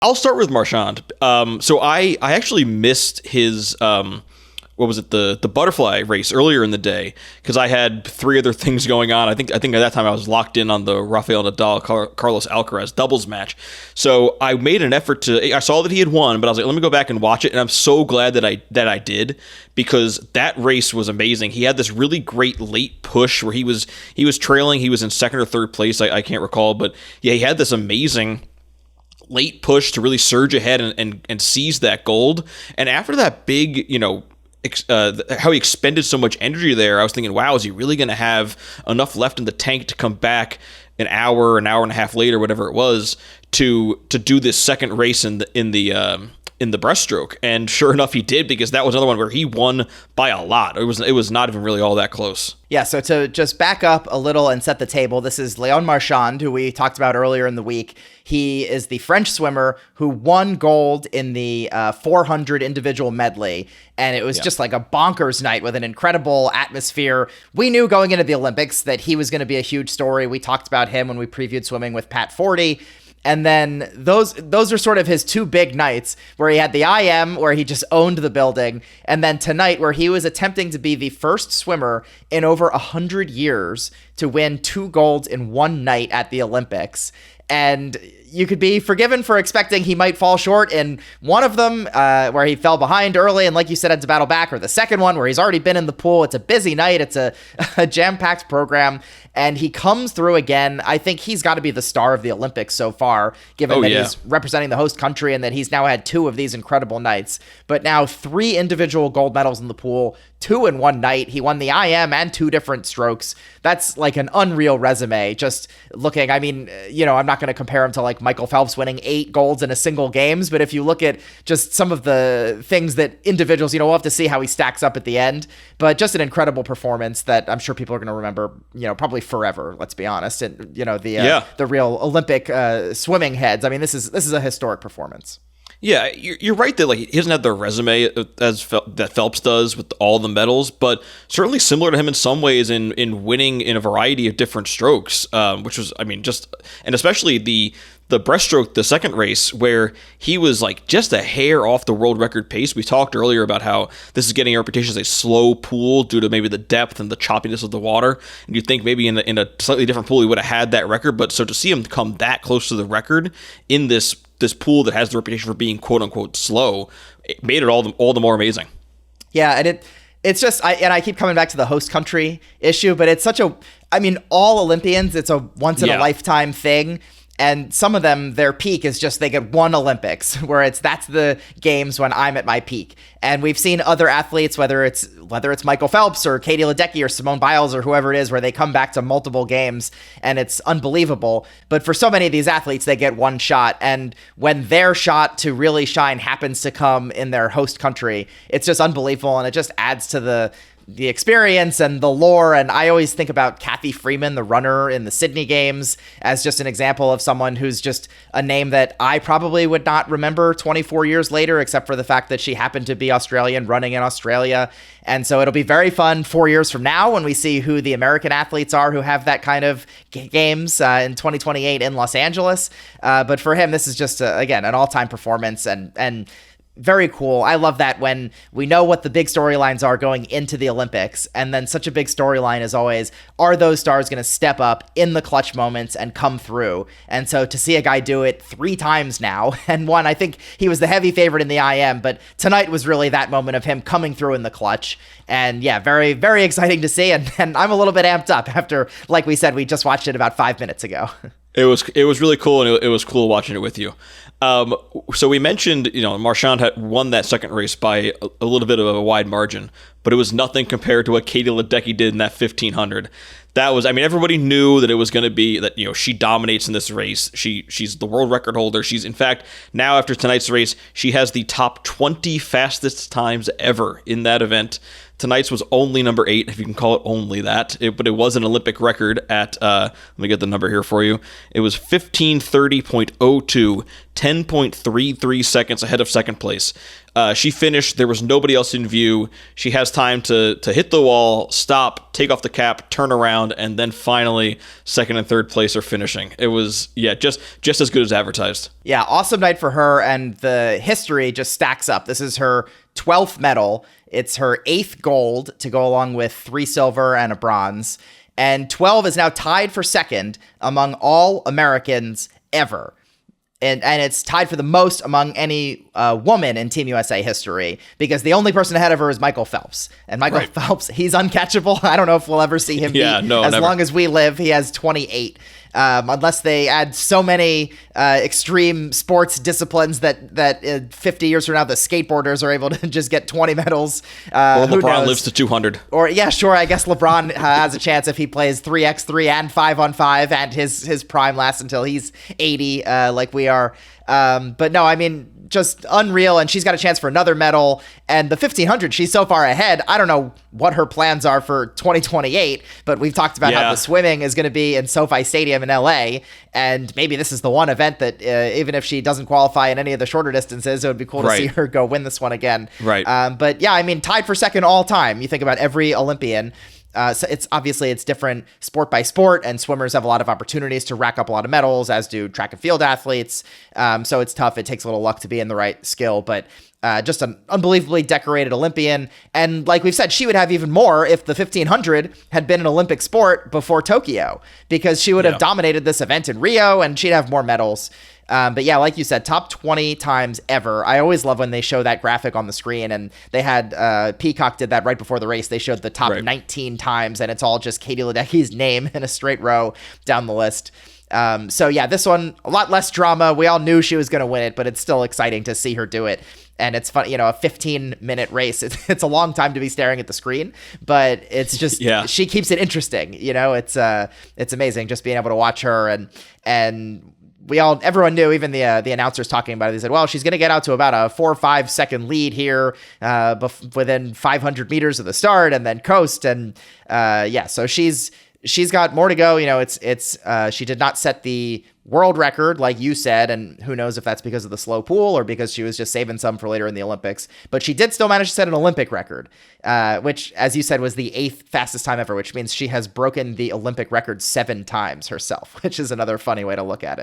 I'll start with Marchand. So I actually missed his what was it, the butterfly race earlier in the day because I had three other things going on. I think at that time I was locked in on the Rafael Nadal Carlos Alcaraz doubles match. So I made an effort I saw that he had won, but I was like, let me go back and watch it. And I'm so glad that I did, because that race was amazing. He had this really great late push where he was trailing. He was in second or third place. I can't recall, but yeah, he had this amazing late push to really surge ahead and seize that gold. And after that big, how he expended so much energy there, I was thinking, wow, is he really going to have enough left in the tank to come back an hour and a half later, whatever it was, to do this second race in the breaststroke? And sure enough, he did, because that was another one where he won by a lot. It was not even really all that close. Yeah, so to just back up a little and set the table, this is Léon Marchand, who we talked about earlier in the week. He is the French swimmer who won gold in the 400 individual medley, and it was just like a bonkers night with an incredible atmosphere. We knew going into the Olympics that he was going to be a huge story. We talked about him when we previewed swimming with Pat Forty. And then those are sort of his two big nights, where he had the IM, where he just owned the building, and then tonight, where he was attempting to be the first swimmer in over 100 years to win 2 golds in one night at the Olympics. And you could be forgiven for expecting he might fall short in one of them, where he fell behind early and, like you said, had to battle back, or the second one where he's already been in the pool. It's a busy night. It's a jam-packed program, and he comes through again. I think he's got to be the star of the Olympics so far, given that he's representing the host country and that he's now had 2 of these incredible nights. But now 3 individual gold medals in the pool, 2 in one night. He won the IM and 2 different strokes. That's like an unreal resume. Just looking, I mean, I'm not going to compare him to like Michael Phelps winning 8 golds in a single games, but if you look at just some of the things that individuals, we'll have to see how he stacks up at the end, but just an incredible performance that I'm sure people are going to remember, probably forever, let's be honest. And, the real Olympic swimming heads. I mean, this is a historic performance. Yeah, you're right that he doesn't have the resume that Phelps does with all the medals, but certainly similar to him in some ways in winning in a variety of different strokes, which was, and especially the breaststroke, the second race, where he was just a hair off the world record pace. We talked earlier about how this is getting a reputation as a slow pool due to maybe the depth and the choppiness of the water. And you'd think maybe in a slightly different pool he would have had that record, but so to see him come that close to the record in this pool that has the reputation for being quote unquote slow, it made it all the more amazing. Yeah, and it's just, I keep coming back to the host country issue, but it's all Olympians, it's a once in a lifetime thing. And some of them, their peak is just they get one Olympics, where that's the games when I'm at my peak. And we've seen other athletes, whether it's Michael Phelps or Katie Ledecky or Simone Biles or whoever it is, where they come back to multiple games and it's unbelievable. But for so many of these athletes, they get one shot. And when their shot to really shine happens to come in their host country, it's just unbelievable. And it just adds to the experience and the lore. And I always think about Kathy Freeman, the runner in the Sydney Games, as just an example of someone who's just a name that I probably would not remember 24 years later, except for the fact that she happened to be Australian, running in Australia. And so it'll be very fun 4 years from now when we see who the American athletes are who have that kind of games in 2028 in Los Angeles. But for him, this is just, again, an all-time performance and very cool. I love that when we know what the big storylines are going into the Olympics, and then such a big storyline is always, are those stars going to step up in the clutch moments and come through? And so to see a guy do it 3 times now, and one, I think he was the heavy favorite in the IM, but tonight was really that moment of him coming through in the clutch. And yeah, very, very exciting to see. And I'm a little bit amped up after, like we said, we just watched it about 5 minutes ago. It was really cool, and it was cool watching it with you. So we mentioned, Marchand had won that second race by a little bit of a wide margin, but it was nothing compared to what Katie Ledecky did in that 1500. That was, everybody knew that it was going to be that, she dominates in this race. She's the world record holder. She's, in fact, now after tonight's race, she has the top 20 fastest times ever in that event. Tonight's was only number 8, if you can call it only that. But it was an Olympic record at, let me get the number here for you. It was 15:30.02, 10.33 seconds ahead of second place. She finished. There was nobody else in view. She has time to hit the wall, stop, take off the cap, turn around, and then finally second and third place are finishing. It was, just as good as advertised. Yeah, awesome night for her, and the history just stacks up. This is her 12th medal. It's her 8th gold to go along with 3 silver and a bronze. And 12 is now tied for second among all Americans ever. And it's tied for the most among any woman in Team USA history, because the only person ahead of her is Michael Phelps. And Michael Phelps, he's uncatchable. I don't know if we'll ever see him beat. As never. Long as we live, he has 28. Unless they add so many extreme sports disciplines that 50 years from now, the skateboarders are able to just get 20 medals. Or LeBron lives to 200. Or, yeah, sure, I guess LeBron has a chance if he plays 3x3 and 5-on-5, and his prime lasts until he's 80, like we are. But no, I mean, just unreal, and she's got a chance for another medal. And the 1500, she's so far ahead. I don't know what her plans are for 2028, but we've talked about how the swimming is going to be in SoFi Stadium in LA, and maybe this is the one event that even if she doesn't qualify in any of the shorter distances, it would be cool to see her go win this one again. Right. But yeah, I mean, tied for second all time. You think about every Olympian. So it's different sport by sport, and swimmers have a lot of opportunities to rack up a lot of medals, as do track and field athletes. So it's tough. It takes a little luck to be in the right skill, but just an unbelievably decorated Olympian. And like we've said, she would have even more if the 1500 had been an Olympic sport before Tokyo, because she would have dominated this event in Rio, and she'd have more medals. But yeah, like you said, top 20 times ever. I always love when they show that graphic on the screen, and they had Peacock did that right before the race. They showed the top 19 times, and it's all just Katie Ledecky's name in a straight row down the list. So yeah, this one, a lot less drama. We all knew she was going to win it, but it's still exciting to see her do it. And it's fun, a 15-minute race. It's a long time to be staring at the screen, but it's just, she keeps it interesting. It's amazing just being able to watch her, and everyone knew, even the announcers talking about it. They said, well, she's going to get out to about a 4 or 5 second lead here within 500 meters of the start, and then coast. And so she's got more to go. She did not set the world record, like you said, and who knows if that's because of the slow pool or because she was just saving some for later in the Olympics. But she did still manage to set an Olympic record, which, as you said, was the 8th fastest time ever, which means she has broken the Olympic record 7 times herself, which is another funny way to look at it.